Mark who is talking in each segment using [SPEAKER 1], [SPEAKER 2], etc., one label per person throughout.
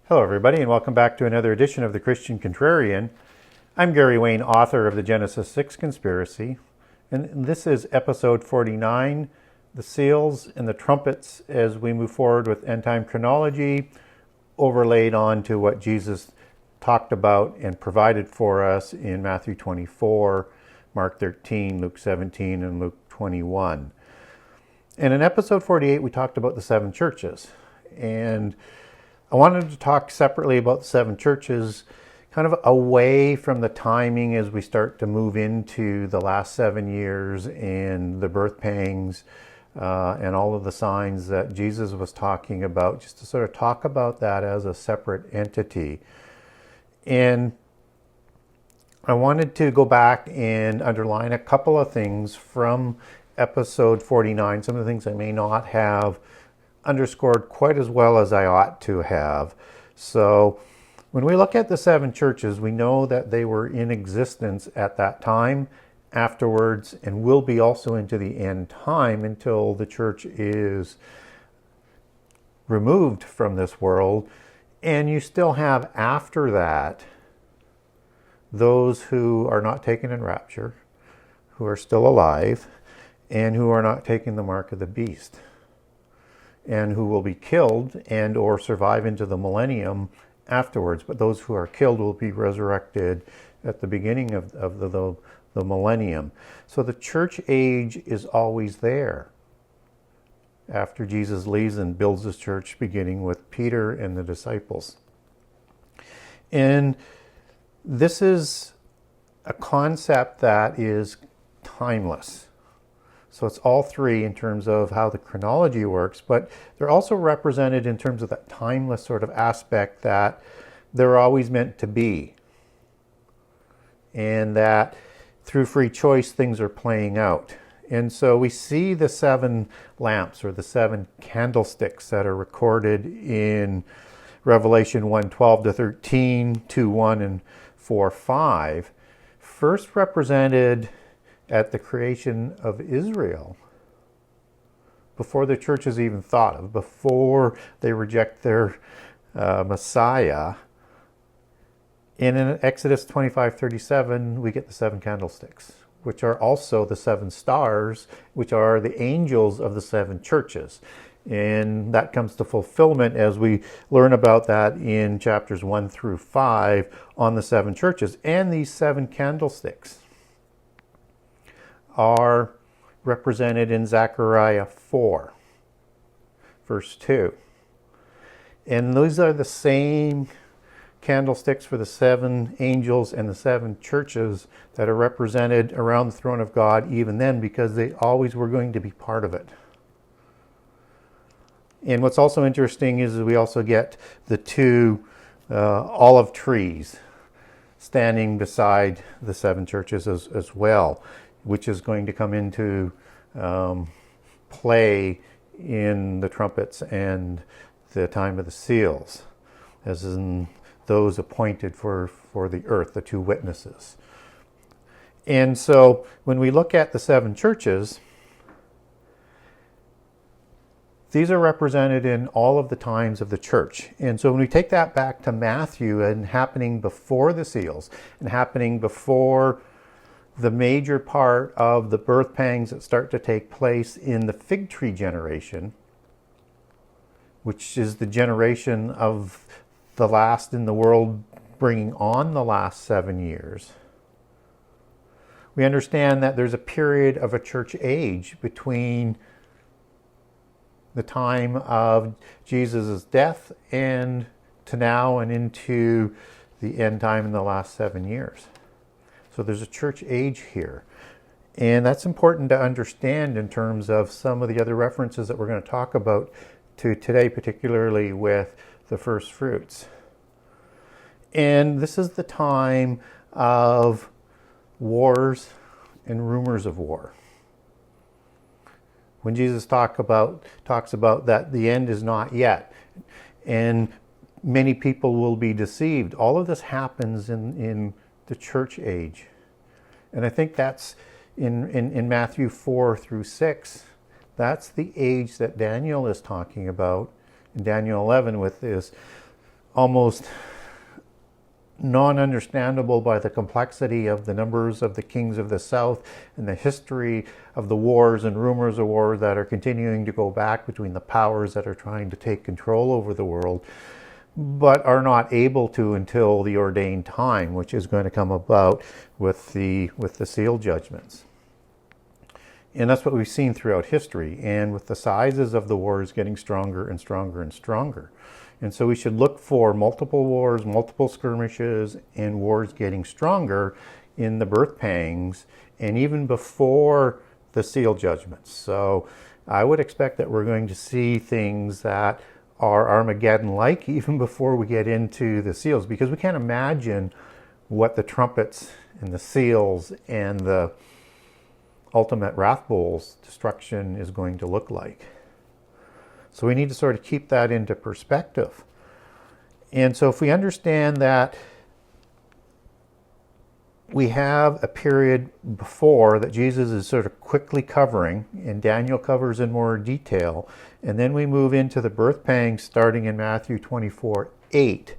[SPEAKER 1] Hello, everybody, and welcome back to another edition of the Christian Contrarian. I'm Gary Wayne, author of the Genesis 6 Conspiracy, and this is episode 49, the seals and the trumpets, as we move forward with end-time chronology, overlaid onto what Jesus talked about and provided for us in Matthew 24, Mark 13, Luke 17, and Luke 21. And in episode 48, we talked about the seven churches, and I wanted to talk separately about the seven churches, kind of away from the timing as we start to move into the last 7 years and the birth pangs and all of the signs that Jesus was talking about, just to sort of talk about that as a separate entity. And I wanted to go back and underline a couple of things from episode 49, some of the things I may not have underscored quite as well as I ought to have. So when we look at the seven churches, we know that they were in existence at that time, afterwards, and will be also into the end time until the church is removed from this world. And you still have after that those who are not taken in rapture, who are still alive, and who are not taking the mark of the beast, and who will be killed and or survive into the millennium afterwards. But those who are killed will be resurrected at the beginning of the millennium. So the church age is always there after Jesus leaves and builds his church, beginning with Peter and the disciples. And this is a concept that is timeless. So it's all three in terms of how the chronology works, but they're also represented in terms of that timeless sort of aspect that they're always meant to be. And that through free choice, things are playing out. And so we see the seven lamps or the seven candlesticks that are recorded in Revelation 1:12 to 13, 2:1 and 4:5, first represented at the creation of Israel, before the church is even thought of, before they reject their Messiah. And in Exodus 25:37, we get the seven candlesticks, which are also the seven stars, which are the angels of the seven churches. And that comes to fulfillment as we learn about that in chapters 1 through 5 on the seven churches. And these seven candlesticks are represented in Zechariah 4, verse 2. And those are the same candlesticks for the seven angels and the seven churches that are represented around the throne of God even then, because they always were going to be part of it. And what's also interesting is we also get the two olive trees standing beside the seven churches as well, which is going to come into play in the trumpets and the time of the seals, as in those appointed for the earth, the two witnesses. And so when we look at the seven churches, these are represented in all of the times of the church. And so when we take that back to Matthew and happening before the seals and happening before the major part of the birth pangs that start to take place in the fig tree generation, which is the generation of the last in the world bringing on the last 7 years, we understand that there's a period of a church age between the time of Jesus' death and to now and into the end time in the last 7 years. So there's a church age here. And that's important to understand in terms of some of the other references that we're going to talk about to today, particularly with the first fruits. And this is the time of wars and rumors of war. When Jesus talks about that the end is not yet, and many people will be deceived, all of this happens in the church age. And I think that's in Matthew 4 through 6. That's the age that Daniel is talking about in Daniel 11 with this almost non-understandable by the complexity of the numbers of the kings of the south and the history of the wars and rumors of war that are continuing to go back between the powers that are trying to take control over the world, but are not able to until the ordained time, which is going to come about with the seal judgments. And that's what we've seen throughout history, and with the sizes of the wars getting stronger and stronger and stronger. And so we should look for multiple wars, multiple skirmishes, and wars getting stronger in the birth pangs and even before the seal judgments. So I would expect that we're going to see things that are Armageddon-like even before we get into the seals, because we can't imagine what the trumpets and the seals and the ultimate wrath bowl's destruction is going to look like. So we need to sort of keep that into perspective. And so if we understand that we have a period before that Jesus is sort of quickly covering, and Daniel covers in more detail, and then we move into the birth pangs starting in Matthew 24:8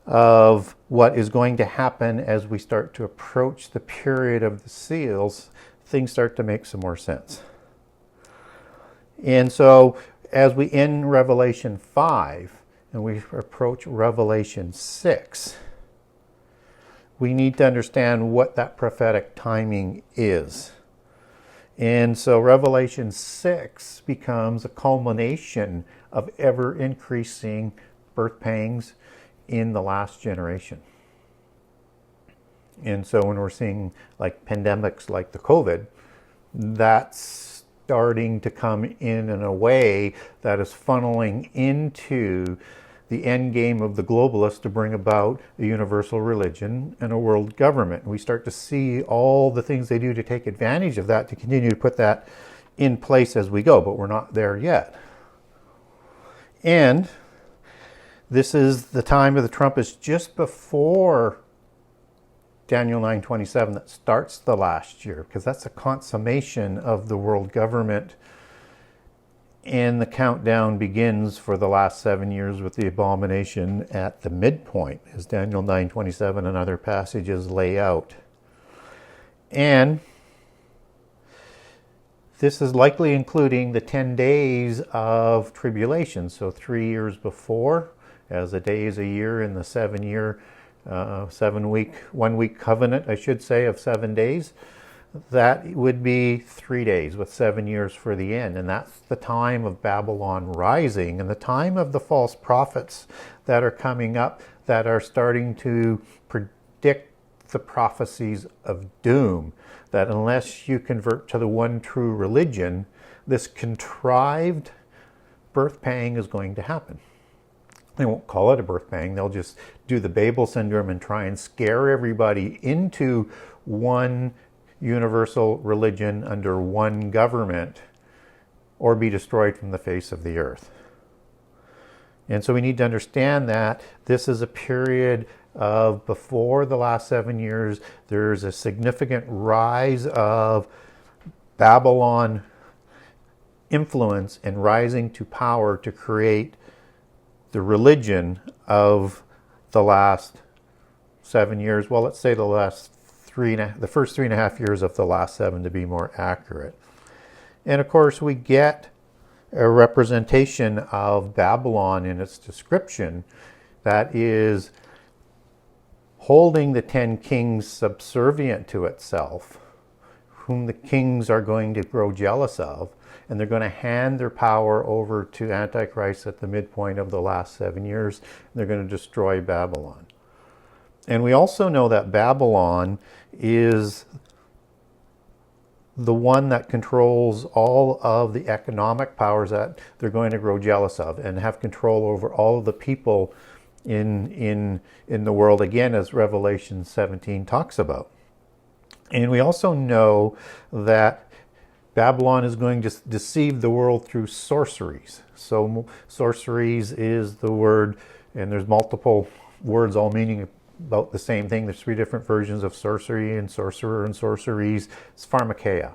[SPEAKER 1] of what is going to happen as we start to approach the period of the seals, things start to make some more sense. And so as we end Revelation 5 and we approach Revelation 6, we need to understand what that prophetic timing is. And so Revelation 6 becomes a culmination of ever-increasing birth pangs in the last generation. And so when we're seeing like pandemics like the COVID, that's starting to come in a way that is funneling into the end game of the globalists to bring about a universal religion and a world government. We start to see all the things they do to take advantage of that, to continue to put that in place as we go, but we're not there yet. And this is the time of the trumpets just before Daniel 9:27 that starts the last year, because that's a consummation of the world government, and the countdown begins for the last 7 years with the abomination at the midpoint, as Daniel 9:27 and other passages lay out. And this is likely including the 10 days of tribulation, so 3 years before, as a day is a year in the 7-year 1 week covenant, I should say, of 7 days. That would be 3 days with 7 years for the end. And that's the time of Babylon rising and the time of the false prophets that are coming up, that are starting to predict the prophecies of doom, that unless you convert to the one true religion, this contrived birth pang is going to happen. They won't call it a birth pang. They'll just do the Babel syndrome and try and scare everybody into one universal religion under one government, or be destroyed from the face of the earth. And so we need to understand that this is a period of before the last 7 years. There's a significant rise of Babylon influence and rising to power to create the religion of the last 7 years. Well, let's say the first 3.5 years of the last 7 to be more accurate. And of course, we get a representation of Babylon in its description that is holding the 10 kings subservient to itself, whom the kings are going to grow jealous of, and they're going to hand their power over to Antichrist at the midpoint of the last 7 years, and they're going to destroy Babylon. And we also know that Babylon is the one that controls all of the economic powers that they're going to grow jealous of, and have control over all of the people in the world, again, as Revelation 17 talks about. And we also know that Babylon is going to deceive the world through sorceries. So sorceries is the word, and there's multiple words all meaning about the same thing. There's 3 different versions of sorcery and sorcerer and sorceries. It's pharmakeia.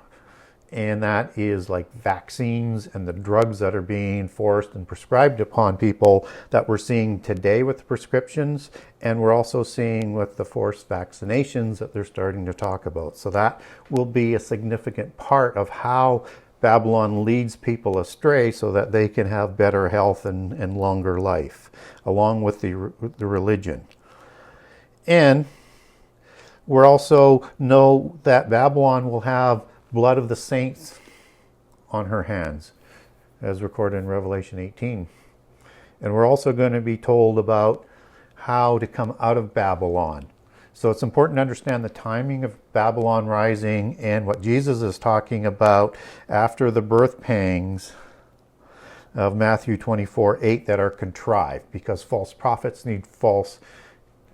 [SPEAKER 1] And that is like vaccines and the drugs that are being forced and prescribed upon people that we're seeing today with the prescriptions. And we're also seeing with the forced vaccinations that they're starting to talk about. So that will be a significant part of how Babylon leads people astray so that they can have better health and longer life, along with the religion. And we also know that Babylon will have blood of the saints on her hands, as recorded in Revelation 18. And we're also going to be told about how to come out of Babylon. So it's important to understand the timing of Babylon rising and what Jesus is talking about after the birth pangs of Matthew 24:8 that are contrived, because false prophets need false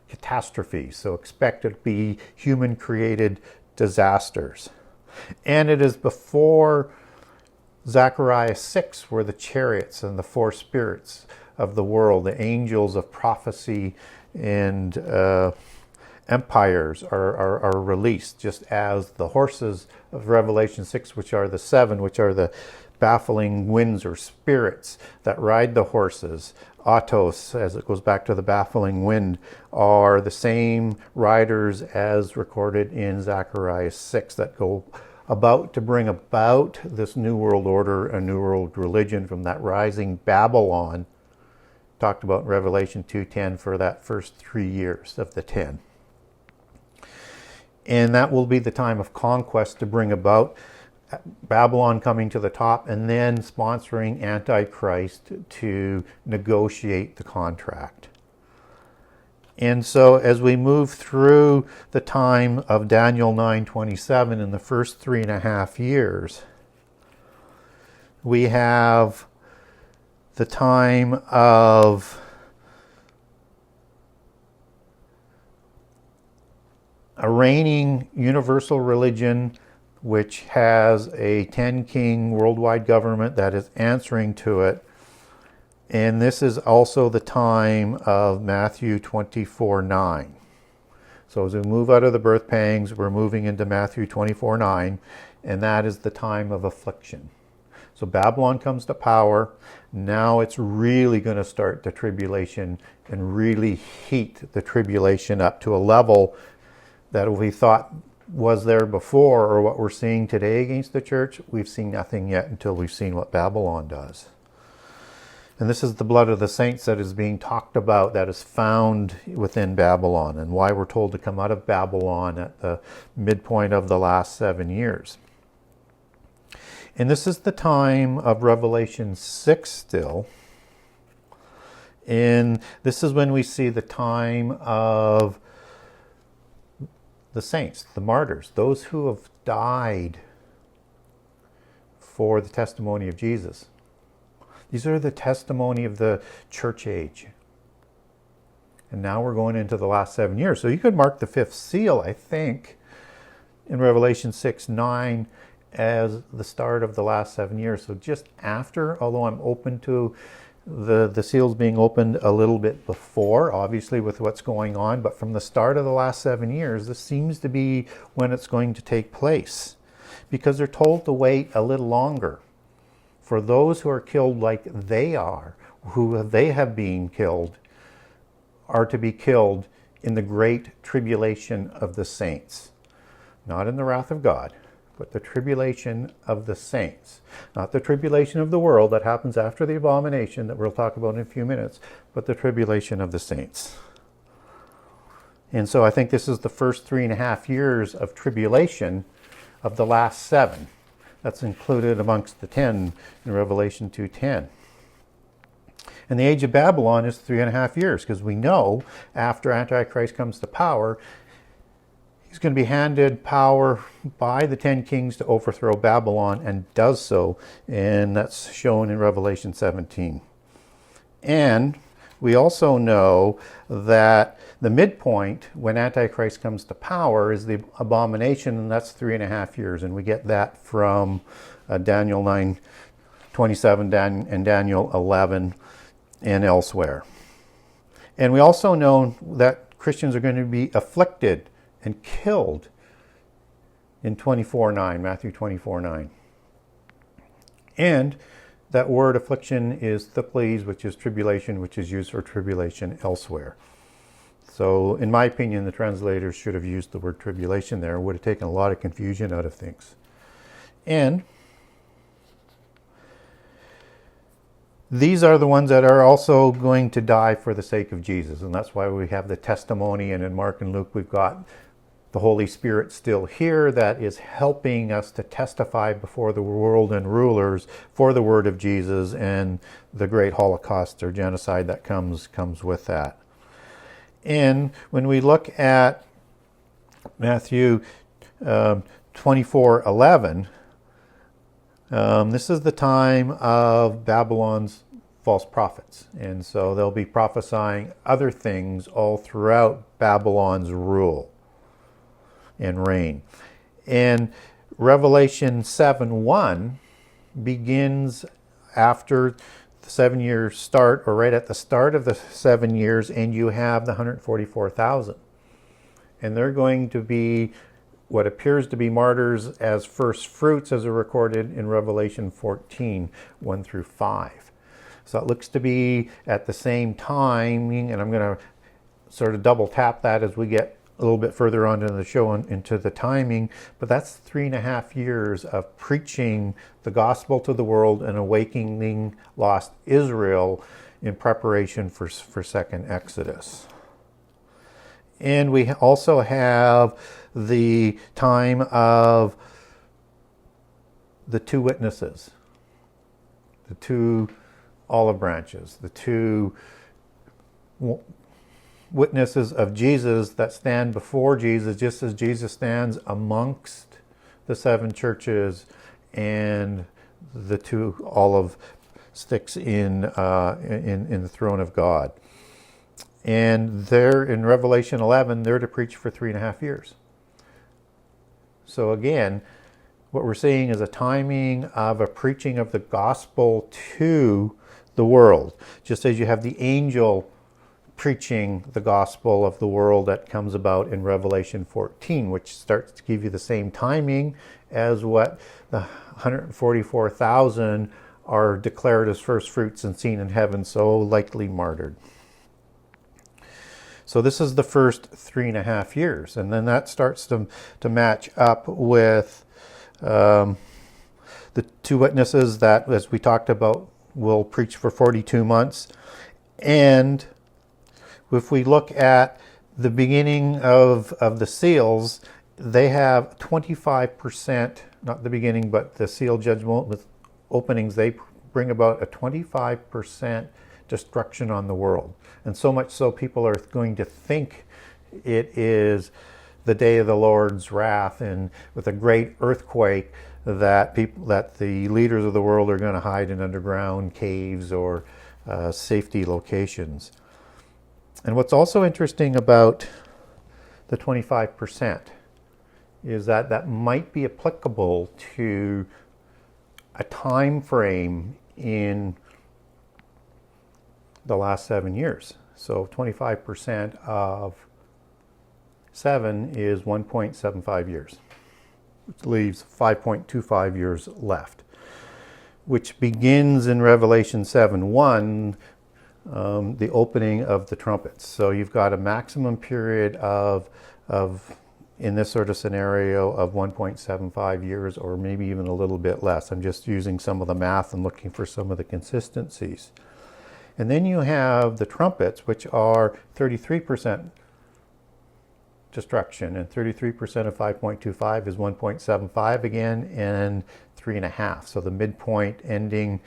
[SPEAKER 1] catastrophes. So expect it to be human-created disasters. And it is before Zechariah 6 where the chariots and the four spirits of the world, the angels of prophecy and empires are released, just as the horses of Revelation 6, which are the seven, which are the baffling winds or spirits that ride the horses, autos, as it goes back to the baffling wind, are the same riders as recorded in Zechariah 6 that go about to bring about this new world order, a new world religion from that rising Babylon, talked about in Revelation 2:10 for that first 3 years of the 10. And that will be the time of conquest to bring about Babylon coming to the top and then sponsoring Antichrist to negotiate the contract. And so as we move through the time of Daniel 9:27 in the first 3.5 years, we have the time of a reigning universal religion which has a 10-king worldwide government that is answering to it. And this is also the time of Matthew 24:9. So as we move out of the birth pangs, we're moving into Matthew 24:9, and that is the time of affliction. So Babylon comes to power. Now it's really going to start the tribulation and really heat the tribulation up to a level that we thought was there before, or what we're seeing today against the church. We've seen nothing yet until we've seen what Babylon does. And this is the blood of the saints that is being talked about, that is found within Babylon, and why we're told to come out of Babylon at the midpoint of the last 7 years. And this is the time of Revelation 6 still. And this is when we see the time of the saints, the martyrs, those who have died for the testimony of Jesus. These are the testimony of the church age. And now we're going into the last 7 years. So you could mark the fifth seal, I think, in Revelation 6:9 as the start of the last 7 years. So just after, although I'm open to the seals being opened a little bit before, obviously with what's going on, but from the start of the last 7 years, this seems to be when it's going to take place, because they're told to wait a little longer for those who are killed like they are, who they have been killed, are to be killed in the great tribulation of the saints, not in the wrath of God, but the tribulation of the saints. Not the tribulation of the world that happens after the abomination that we'll talk about in a few minutes, but the tribulation of the saints. And so I think this is the first 3.5 years of tribulation of the last 7. That's included amongst the 10 in Revelation 2:10. And the age of Babylon is 3.5 years, because we know after Antichrist comes to power, he's going to be handed power by the 10 kings to overthrow Babylon, and does so, and that's shown in Revelation 17. And we also know that the midpoint when Antichrist comes to power is the abomination, and that's 3.5 years, and we get that from Daniel 9:27 and Daniel 11 and elsewhere. And we also know that Christians are going to be afflicted and killed in 24:9, Matthew 24:9. And that word affliction is thiples, which is tribulation, which is used for tribulation elsewhere. So in my opinion, the translators should have used the word tribulation there. It would have taken a lot of confusion out of things. And these are the ones that are also going to die for the sake of Jesus. And that's why we have the testimony. And in Mark and Luke, we've got the Holy Spirit still here that is helping us to testify before the world and rulers for the word of Jesus and the great Holocaust or genocide that comes with that. And when we look at Matthew 24:11, this is the time of Babylon's false prophets. And so they'll be prophesying other things all throughout Babylon's rule and reign. And Revelation 7:1 begins after the 7 years start, or right at the start of the 7 years, and you have the 144,000. And they're going to be what appears to be martyrs as first fruits, as are recorded in Revelation 14, 1 through 5. So it looks to be at the same timing, and I'm going to sort of double tap that as we get a little bit further on in the show and into the timing, but that's 3.5 years of preaching the gospel to the world and awakening lost Israel in preparation for second Exodus. And we also have the time of the two witnesses, the two olive branches, the two witnesses of Jesus that stand before Jesus, just as Jesus stands amongst the seven churches and the two olive sticks in the throne of God. And they're in Revelation 11, they're to preach for 3.5 years. So again, what we're seeing is a timing of a preaching of the gospel to the world, just as you have the angel preaching the gospel of the world that comes about in Revelation 14, which starts to give you the same timing as what the 144,000 are declared as first fruits and seen in heaven, so likely martyred. So this is the first 3.5 years, and then that starts to match up with the two witnesses that, as we talked about, will preach for 42 months. And if we look at the beginning of the seals, they have 25%, not the beginning, but the seal judgment with openings, they bring about a 25% destruction on the world. And so much so people are going to think it is the day of the Lord's wrath, and with a great earthquake that the leaders of the world are going to hide in underground caves or safety locations. And what's also interesting about the 25% is that might be applicable to a time frame in the last 7 years. So 25% of 7 is 1.75 years, which leaves 5.25 years left, which begins in Revelation 7:1, the opening of the trumpets. So you've got a maximum period of in this sort of scenario of 1.75 years, or maybe even a little bit less. I'm just using some of the math and looking for some of the consistencies. And then you have the trumpets, which are 33% destruction, and 33% of 5.25 is 1.75 again, and 3.5. So the midpoint ending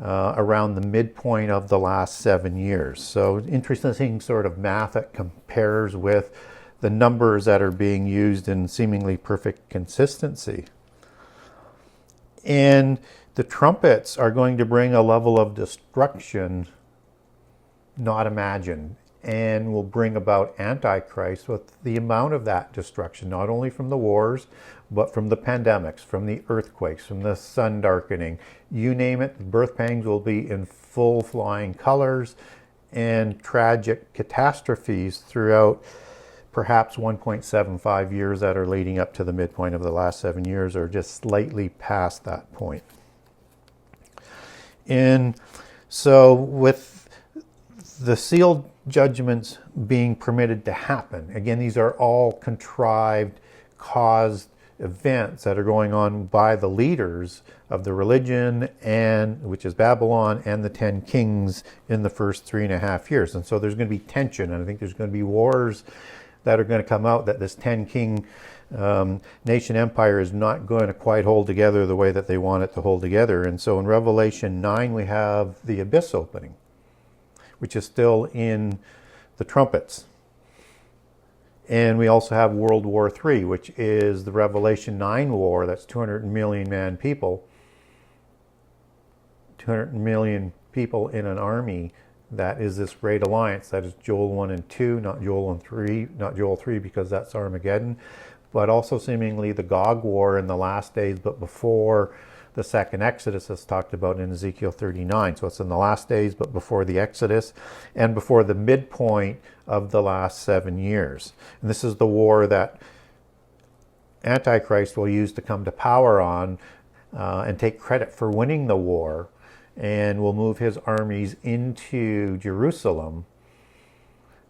[SPEAKER 1] around the midpoint of the last 7 years. So interesting sort of math that compares with the numbers that are being used in seemingly perfect consistency. And the trumpets are going to bring a level of destruction not imagined, and will bring about Antichrist with the amount of that destruction, not only from the wars, but from the pandemics, from the earthquakes, from the sun darkening. You name it, the birth pangs will be in full flying colors, and tragic catastrophes throughout perhaps 1.75 years that are leading up to the midpoint of the last 7 years, or just slightly past that point. And so with the sealed judgments being permitted to happen, again, these are all contrived, caused events that are going on by the leaders of the religion, and which is Babylon, and the 10 kings in the first 3.5 years. And so there's going to be tension, and I think there's going to be wars that are going to come out, that this 10 king nation empire is not going to quite hold together the way that they want it to hold together. And so in Revelation 9 we have the abyss opening, which is still in the trumpets. And we also have World War III, which is the Revelation 9 war. That's 200 million man people. 200 million people in an army. That is this great alliance. That is Joel 1 and 2, not Joel and 3, not Joel 3 because that's Armageddon. But also seemingly the Gog war in the last days, but before the second Exodus is talked about in Ezekiel 39. So it's in the last days, but before the Exodus, and before the midpoint of the last 7 years. And this is the war that Antichrist will use to come to power on and take credit for winning the war, and will move his armies into Jerusalem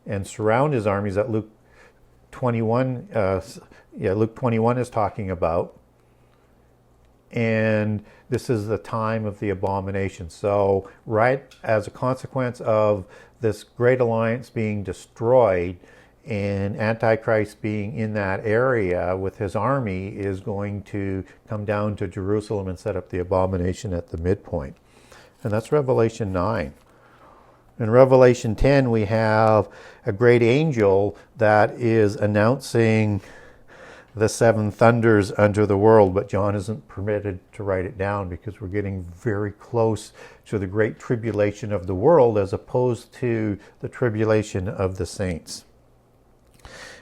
[SPEAKER 1] and surround his armies that Luke 21, Luke 21 is talking about. And this is the time of the abomination. So right as a consequence of this great alliance being destroyed and Antichrist being in that area with his army, is going to come down to Jerusalem and set up the abomination at the midpoint. And that's Revelation 9. In Revelation 10 we have a great angel that is announcing the 7 thunders unto the world, but John isn't permitted to write it down because we're getting very close to the great tribulation of the world as opposed to the tribulation of the saints.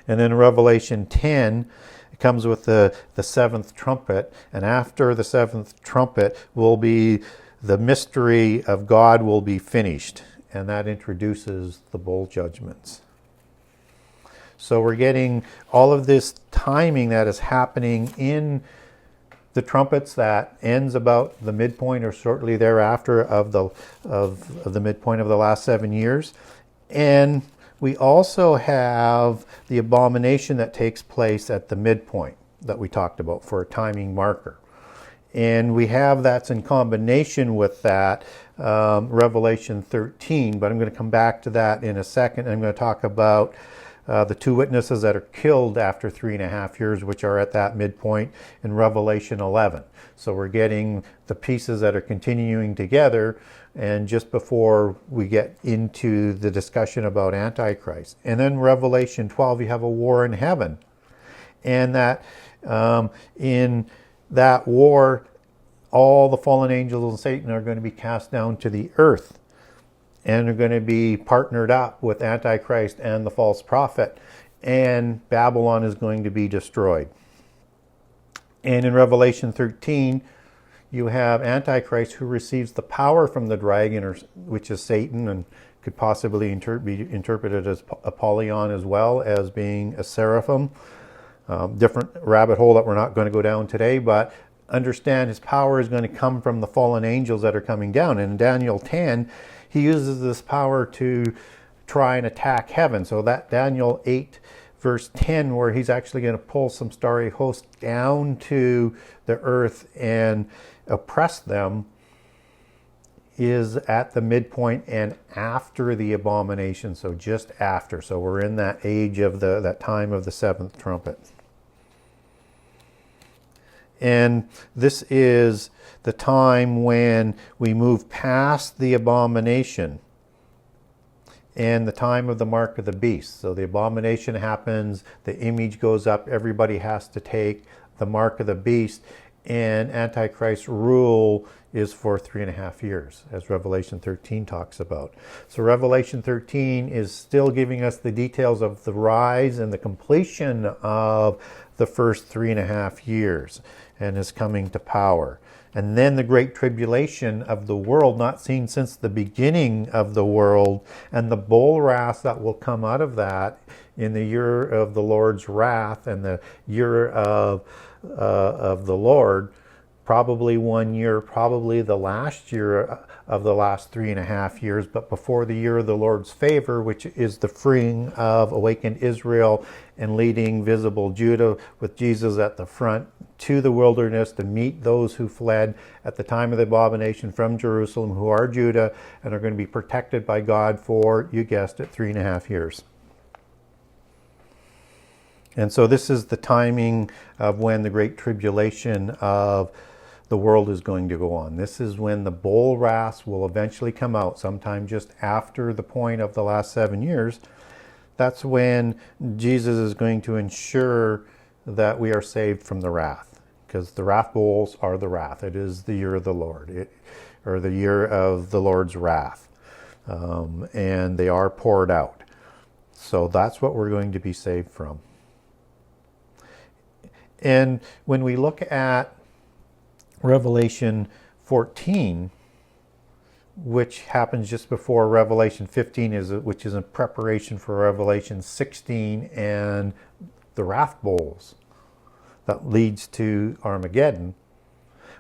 [SPEAKER 1] And then Revelation 10, it comes with the 7th trumpet, and after the 7th trumpet will be the mystery of God will be finished, and that introduces the bowl judgments. So we're getting all of this timing that is happening in the trumpets that ends about the midpoint or shortly thereafter of the midpoint of the last 7 years. And we also have the abomination that takes place at the midpoint that we talked about for a timing marker. And we have that's in combination with that Revelation 13, but I'm going to come back to that in a second. I'm going to talk about the 2 witnesses that are killed after 3.5 years, which are at that midpoint in Revelation 11. So we're getting the pieces that are continuing together, and just before we get into the discussion about Antichrist. And then Revelation 12, you have a war in heaven. And that in that war, all the fallen angels and Satan are going to be cast down to the earth, and are going to be partnered up with Antichrist and the false prophet, and Babylon is going to be destroyed. And in Revelation 13, you have Antichrist, who receives the power from the dragon, which is Satan, and could possibly be interpreted as Apollyon as well as being a seraphim. Different rabbit hole that we're not going to go down today, but understand his power is going to come from the fallen angels that are coming down. And in Daniel 10, he uses this power to try and attack heaven. So that Daniel 8 verse 10, where he's actually going to pull some starry hosts down to the earth and oppress them, is at the midpoint and after the abomination. So just after. So we're in that age of that time of the 7th trumpet. And this is the time when we move past the abomination and the time of the mark of the beast. So the abomination happens, the image goes up, everybody has to take the mark of the beast, and Antichrist's rule is for 3.5 years, as Revelation 13 talks about. So Revelation 13 is still giving us the details of the rise and the completion of the first 3.5 years, and is coming to power. And then the great tribulation of the world, not seen since the beginning of the world, and the bowl wrath that will come out of that in the year of the Lord's wrath and the year of the Lord, probably 1 year, probably the last year of the last 3.5 years, but before the year of the Lord's favor, which is the freeing of awakened Israel and leading visible Judah with Jesus at the front to the wilderness to meet those who fled at the time of the abomination from Jerusalem, who are Judah and are going to be protected by God for, you guessed it, 3.5 years. And so this is the timing of when the great tribulation of the world is going to go on. This is when the bowl wrath will eventually come out, sometime just after the point of the last 7 years. That's when Jesus is going to ensure that we are saved from the wrath, because the wrath bowls are the wrath. It is the year of the Lord, or the year of the Lord's wrath, and they are poured out. So that's what we're going to be saved from. And when we look at Revelation 14, which happens just before Revelation 15, which is in preparation for Revelation 16 and the wrath bowls that leads to Armageddon,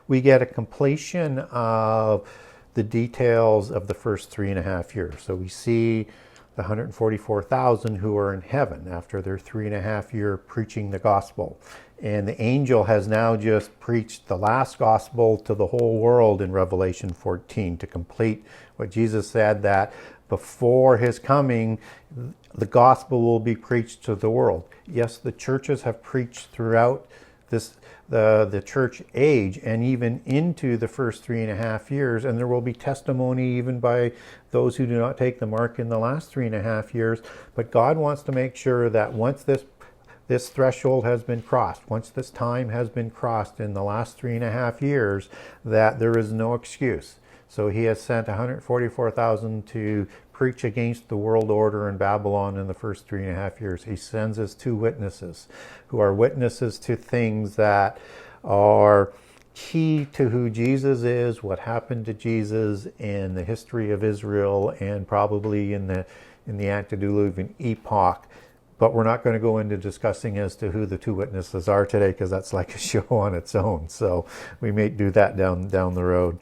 [SPEAKER 1] we get a completion of the details of the first 3.5 years. So we see the 144,000 who are in heaven after their 3.5 year preaching the gospel. And the angel has now just preached the last gospel to the whole world in Revelation 14 to complete what Jesus said, that before his coming, the gospel will be preached to the world. Yes, the churches have preached throughout the church age and even into the first 3.5 years, and there will be testimony even by those who do not take the mark in the last 3.5 years. But God wants to make sure that once this threshold has been crossed, once this time has been crossed in the last 3.5 years, that there is no excuse. So he has sent 144,000 to preach against the world order in Babylon in the first 3.5 years. He sends us 2 witnesses who are witnesses to things that are key to who Jesus is, what happened to Jesus in the history of Israel, and probably in the antediluvian epoch. But we're not going to go into discussing as to who the 2 witnesses are today, because that's like a show on its own. So we may do that down the road.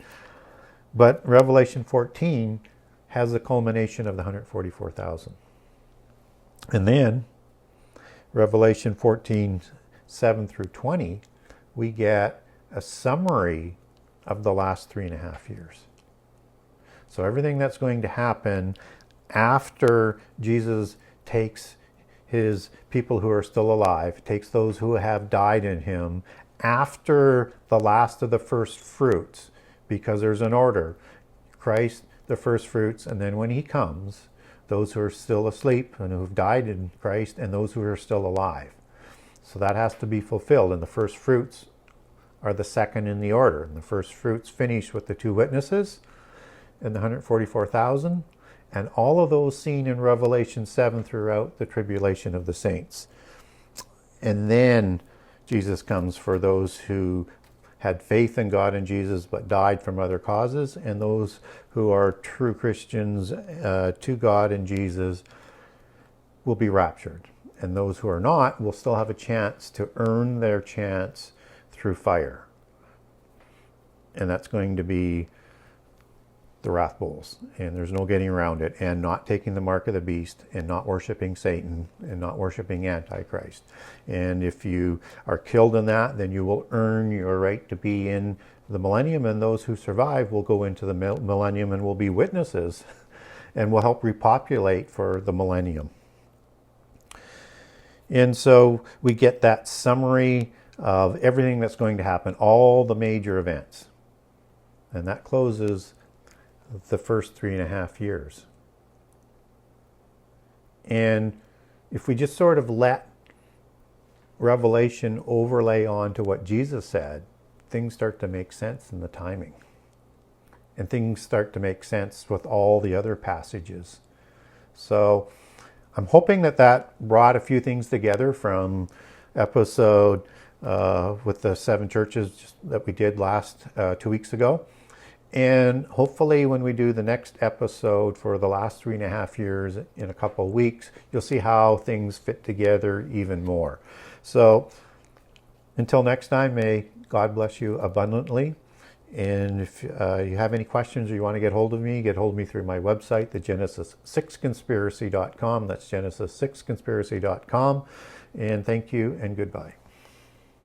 [SPEAKER 1] But Revelation 14 has the culmination of the 144,000. And then Revelation 14, 7 through 20, we get a summary of the last 3.5 years. So everything that's going to happen after Jesus takes his people who are still alive, takes those who have died in him, after the last of the first fruits, because there's an order. Christ, the first fruits, and then when he comes, those who are still asleep and who have died in Christ, and those who are still alive. So that has to be fulfilled, and the first fruits are the second in the order. And the first fruits finish with the 2 witnesses and the 144,000, and all of those seen in Revelation 7 throughout the tribulation of the saints. And then Jesus comes for those who had faith in God and Jesus but died from other causes, and those who are true Christians to God and Jesus will be raptured. And those who are not will still have a chance to earn their chance through fire. And that's going to be the wrath bowls, and there's no getting around it, and not taking the mark of the beast, and not worshiping Satan, and not worshiping Antichrist. And if you are killed in that, then you will earn your right to be in the millennium, and those who survive will go into the millennium and will be witnesses and will help repopulate for the millennium. And so we get that summary of everything that's going to happen, all the major events. And that closes the first 3.5 years. And if we just sort of let Revelation overlay on to what Jesus said, things start to make sense in the timing. And things start to make sense with all the other passages. So I'm hoping that brought a few things together from episode with the 7 churches that we did last 2 weeks ago. And hopefully when we do the next episode for the last 3.5 years in a couple of weeks, you'll see how things fit together even more. So until next time, may God bless you abundantly. And if you have any questions or you want to get hold of me through my website, the Genesis6conspiracy.com. That's Genesis6conspiracy.com. And thank you and goodbye.